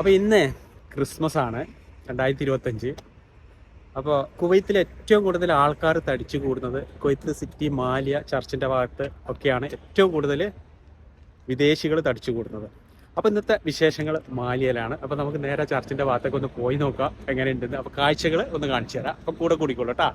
അപ്പോൾ ഇന്ന് ക്രിസ്മസ് ആണ് 2025. അപ്പോൾ കുവൈത്തിൽ ഏറ്റവും കൂടുതൽ ആൾക്കാർ തടിച്ചു കൂടുന്നത് കുവൈത്ത് സിറ്റി മാലിയ ചർച്ചിൻ്റെ ഭാഗത്ത് ഒക്കെയാണ് ഏറ്റവും കൂടുതൽ വിദേശികൾ തടിച്ചു കൂടുന്നത്. അപ്പോൾ ഇന്നത്തെ വിശേഷങ്ങൾ മാലിയയിലാണ്. അപ്പോൾ നമുക്ക് നേരെ ചർച്ചിൻ്റെ ഭാഗത്തേക്ക് ഒന്ന് പോയി നോക്കാം എങ്ങനെയുണ്ടെന്ന്. അപ്പോൾ കാഴ്ചകൾ ഒന്ന് കാണിച്ചു തരാം. അപ്പോൾ കൂടെ കൂടിക്കോളൂ കേട്ടോ.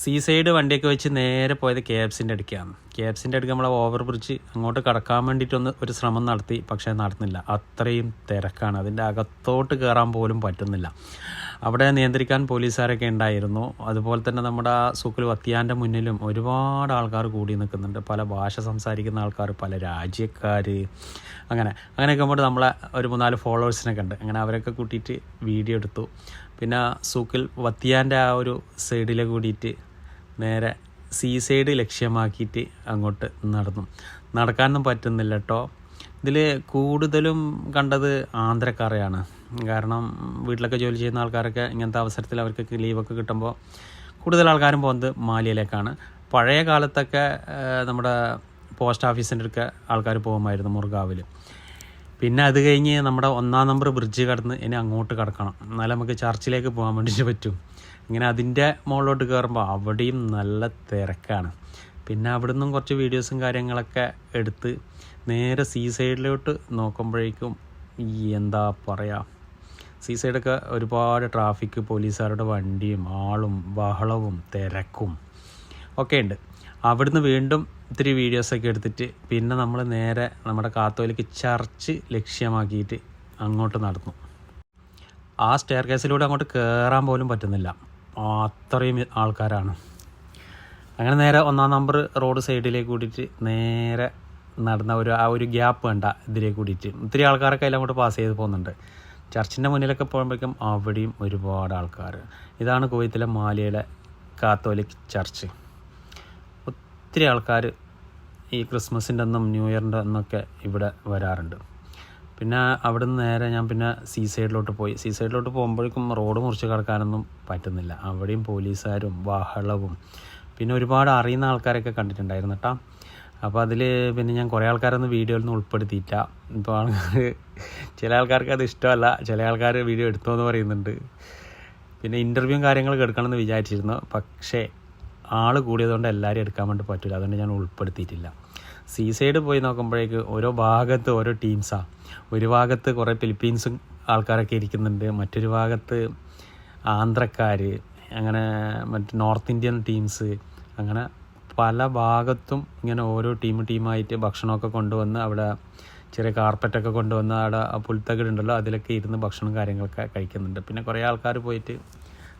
സീ സൈഡ് വണ്ടിയൊക്കെ വെച്ച് നേരെ പോയത് KFCൻ്റെ അടുക്കാണ്. KFCൻ്റെ അടുക്ക് നമ്മളെ ഓവർ ബ്രിഡ്ജ് അങ്ങോട്ട് കടക്കാൻ വേണ്ടിയിട്ടൊന്ന് ഒരു ശ്രമം നടത്തി, പക്ഷേ നടന്നില്ല. അത്രയും തിരക്കാണ്, അതിൻ്റെ അകത്തോട്ട് കയറാൻ പോലും പറ്റുന്നില്ല. അവിടെ നിയന്ത്രിക്കാൻ പോലീസുകാരൊക്കെ ഉണ്ടായിരുന്നു. അതുപോലെ തന്നെ നമ്മുടെ സൂക്കിൽ വത്തിയാൻ്റെ മുന്നിലും ഒരുപാട് ആൾക്കാർ കൂടി നിൽക്കുന്നുണ്ട്. പല ഭാഷ സംസാരിക്കുന്ന ആൾക്കാർ, പല രാജ്യക്കാർ, അങ്ങനെയൊക്കെ ആകുമ്പോൾ നമ്മളെ ഒരു 3-4 ഫോളോവേഴ്സിനൊക്കെ ഉണ്ട്. അങ്ങനെ അവരൊക്കെ കൂട്ടിയിട്ട് വീഡിയോ എടുത്തു. പിന്നെ സൂക്കിൽ വത്തിയാൻ്റെ ആ ഒരു സൈഡിലെ കൂടിയിട്ട് നേരെ സീ സൈഡ് ലക്ഷ്യമാക്കിയിട്ട് അങ്ങോട്ട് നടക്കാനൊന്നും പറ്റുന്നില്ല കേട്ടോ. ഇതിൽ കൂടുതലും കണ്ടത് ആന്ധ്രക്കാരെയാണ്. കാരണം വീട്ടിലൊക്കെ ജോലി ചെയ്യുന്ന ആൾക്കാരൊക്കെ ഇങ്ങനത്തെ അവസരത്തിൽ അവർക്കൊക്കെ ലീവൊക്കെ കിട്ടുമ്പോൾ കൂടുതൽ ആൾക്കാരും പോകുന്നത് മാലിയയിലേക്കാണ്. പഴയ കാലത്തൊക്കെ നമ്മുടെ പോസ്റ്റ് ഓഫീസിൻ്റെ ഒക്കെ ആൾക്കാർ പോകുമായിരുന്നു മുർഗാവിൽ. പിന്നെ അത് കഴിഞ്ഞ് നമ്മുടെ 1-ാം നമ്പർ ബ്രിഡ്ജ് കടന്ന് ഇനി അങ്ങോട്ട് കടക്കണം, എന്നാലും നമുക്ക് ചർച്ചിലേക്ക് പോകാൻ വേണ്ടിയിട്ട് പറ്റും. ഇങ്ങനെ അതിൻ്റെ മുകളിലോട്ട് കയറുമ്പോൾ അവിടെയും നല്ല തിരക്കാണ്. പിന്നെ അവിടെ നിന്നും കുറച്ച് വീഡിയോസും കാര്യങ്ങളൊക്കെ എടുത്ത് നേരെ സീ സൈഡിലോട്ട് നോക്കുമ്പോഴേക്കും എന്താ പറയുക, സീ സൈഡൊക്കെ ഒരുപാട് ട്രാഫിക്, പോലീസുകാരുടെ വണ്ടിയും ആളും ബഹളവും തിരക്കും ഒക്കെ ഉണ്ട്. അവിടുന്ന് വീണ്ടും ഇത്തിരി വീഡിയോസൊക്കെ എടുത്തിട്ട് പിന്നെ നമ്മൾ നേരെ നമ്മുടെ കാത്തോലിക്ക് ചർച്ച് ലക്ഷ്യമാക്കിയിട്ട് അങ്ങോട്ട് നടന്നു. ആ സ്റ്റെയർ കേസിലൂടെ അങ്ങോട്ട് കയറാൻ പോലും പറ്റുന്നില്ല, അത്രയും ആൾക്കാരാണ്. അങ്ങനെ നേരെ 1-ാം നമ്പർ റോഡ് സൈഡിലേക്ക് കൂടിയിട്ട് നേരെ നടന്ന ആ ഒരു ഗ്യാപ്പ് വേണ്ട ഇതിലേക്ക് കൂടിയിട്ട് ഒത്തിരി ആൾക്കാരൊക്കെ അതിൽ അങ്ങോട്ട് പാസ് ചെയ്ത് പോകുന്നുണ്ട്. ചർച്ചിൻ്റെ മുന്നിലൊക്കെ പോകുമ്പോഴേക്കും അവിടെയും ഒരുപാട് ആൾക്കാർ. ഇതാണ് കുവൈത്തിലെ മാലിയയിലെ കാത്തോലിക് ചർച്ച്. ഒത്തിരി ആൾക്കാർ ഈ ക്രിസ്മസിൻ്റെ അന്നും ന്യൂ ഇയറിൻ്റെ അന്നൊക്കെ ഇവിടെ വരാറുണ്ട്. പിന്നെ അവിടെ നിന്ന് നേരെ ഞാൻ പിന്നെ സീ സൈഡിലോട്ട് പോയി. സീ സൈഡിലോട്ട് പോകുമ്പോഴേക്കും റോഡ് മുറിച്ച് കിടക്കാനൊന്നും പറ്റുന്നില്ല. അവിടെയും പോലീസുകാരും ബഹളവും. പിന്നെ ഒരുപാട് അറിയുന്ന ആൾക്കാരൊക്കെ കണ്ടിട്ടുണ്ടായിരുന്നു കേട്ടോ. അപ്പോൾ അതിൽ പിന്നെ ഞാൻ കുറേ ആൾക്കാരൊന്നും വീഡിയോയിലൊന്നും ഉൾപ്പെടുത്തിയില്ല. ഇപ്പോൾ ചില ആൾക്കാർക്ക് അത് ഇഷ്ടമല്ല, ചില ആൾക്കാർ വീഡിയോ എടുത്തോ എന്ന് പറയുന്നുണ്ട്. പിന്നെ ഇൻ്റർവ്യൂവും കാര്യങ്ങളൊക്കെ എടുക്കണമെന്ന് വിചാരിച്ചിരുന്നു, പക്ഷേ ആൾ കൂടിയതുകൊണ്ട് എല്ലാവരും എടുക്കാൻ വേണ്ടി പറ്റില്ല, അതുകൊണ്ട് ഞാൻ ഉൾപ്പെടുത്തിയിട്ടില്ല. സീ സൈഡ് പോയി നോക്കുമ്പോഴേക്ക് ഓരോ ഭാഗത്ത് ഓരോ ടീംസാണ്. ഒരു ഭാഗത്ത് കുറേ ഫിലിപ്പീൻസും ആൾക്കാരൊക്കെ ഇരിക്കുന്നുണ്ട്, മറ്റൊരു ഭാഗത്ത് ആന്ധ്രക്കാർ, അങ്ങനെ മറ്റ് നോർത്ത് ഇന്ത്യൻ ടീംസ്, അങ്ങനെ പല ഭാഗത്തും ഇങ്ങനെ ഓരോ ടീമായിട്ട് ഭക്ഷണമൊക്കെ കൊണ്ടുവന്ന് അവിടെ ചെറിയ കാർപ്പറ്റൊക്കെ കൊണ്ടുവന്ന് അവിടെ പുൽത്തകിടുണ്ടല്ലോ അതിലൊക്കെ ഇരുന്ന് ഭക്ഷണം കാര്യങ്ങളൊക്കെ കഴിക്കുന്നുണ്ട്. പിന്നെ കുറേ ആൾക്കാർ പോയിട്ട്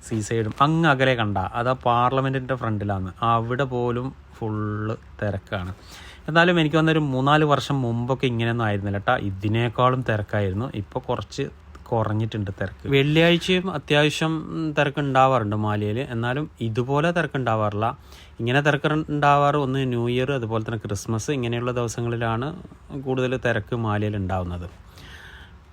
സീ സൈഡും അങ്ങ് അകലെ കണ്ട അതാ പാർലമെൻറ്റിൻ്റെ ഫ്രണ്ടിലാണ്, അവിടെ പോലും ഫുള്ള് തിരക്കാണ്. എന്നാലും എനിക്ക് വന്നൊരു 3-4 വർഷം മുമ്പൊക്കെ ഇങ്ങനെയൊന്നും ആയിരുന്നില്ല കേട്ടോ, ഇതിനേക്കാളും തിരക്കായിരുന്നു. ഇപ്പോൾ കുറച്ച് കുറഞ്ഞിട്ടുണ്ട് തിരക്ക്. വെള്ളിയാഴ്ചയും അത്യാവശ്യം തിരക്കുണ്ടാവാറുണ്ട് മാലിയയിൽ, എന്നാലും ഇതുപോലെ തിരക്കുണ്ടാവാറില്ല. ഇങ്ങനെ തിരക്കുണ്ടാവാറ് ഒന്ന് ന്യൂ ഇയർ, അതുപോലെ തന്നെ ക്രിസ്മസ്, ഇങ്ങനെയുള്ള ദിവസങ്ങളിലാണ് കൂടുതൽ തിരക്ക് മാലിയയിൽ ഉണ്ടാവുന്നത്.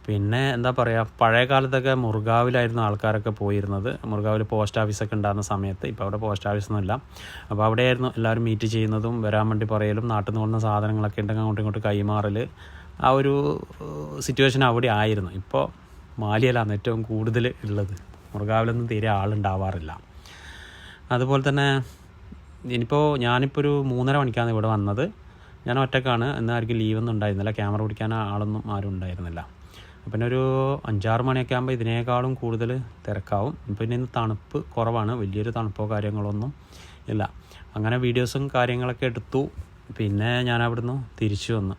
പിന്നെ എന്താ പറയുക, പഴയ കാലത്തൊക്കെ മുർഗാവിലായിരുന്നു ആൾക്കാരൊക്കെ പോയിരുന്നത്. മുർഗാവിൽ പോസ്റ്റ് ഓഫീസൊക്കെ ഉണ്ടാകുന്ന സമയത്ത്. ഇപ്പോൾ അവിടെ പോസ്റ്റ് ഓഫീസൊന്നുമില്ല. അപ്പോൾ അവിടെയായിരുന്നു എല്ലാവരും മീറ്റ് ചെയ്യുന്നതും വരാൻ വേണ്ടി പറയലും, നാട്ടിൽ നിന്ന് കൊണ്ടുവന്ന സാധനങ്ങളൊക്കെ ഉണ്ടെങ്കിൽ അങ്ങോട്ടും ഇങ്ങോട്ട് കൈമാറൽ, ആ ഒരു സിറ്റുവേഷൻ അവിടെ ആയിരുന്നു. ഇപ്പോൾ മാലിയയിലാണ് ഏറ്റവും കൂടുതൽ ഉള്ളത്. മുർഗാവിലൊന്നും തീരെ ആളുണ്ടാവാറില്ല. അതുപോലെ തന്നെ ഞാനിപ്പോൾ ഒരു 3:30 മണിക്കാണ് ഇവിടെ വന്നത്. ഞാൻ ഒറ്റക്കാണ്, എന്നായിരിക്കും ലീവൊന്നും ഉണ്ടായിരുന്നില്ല, ക്യാമറ പിടിക്കാൻ ആരും ഉണ്ടായിരുന്നില്ല. പിന്നെ ഒരു 5-6 മണിയൊക്കെ ആകുമ്പോൾ ഇതിനേക്കാളും കൂടുതൽ തിരക്കാവും. പിന്നെ ഇന്ന് തണുപ്പ് കുറവാണ്, വലിയൊരു തണുപ്പോ കാര്യങ്ങളൊന്നും ഇല്ല. അങ്ങനെ വീഡിയോസും കാര്യങ്ങളൊക്കെ എടുത്തു. പിന്നെ ഞാൻ അവിടുന്ന് തിരിച്ചു വന്നു.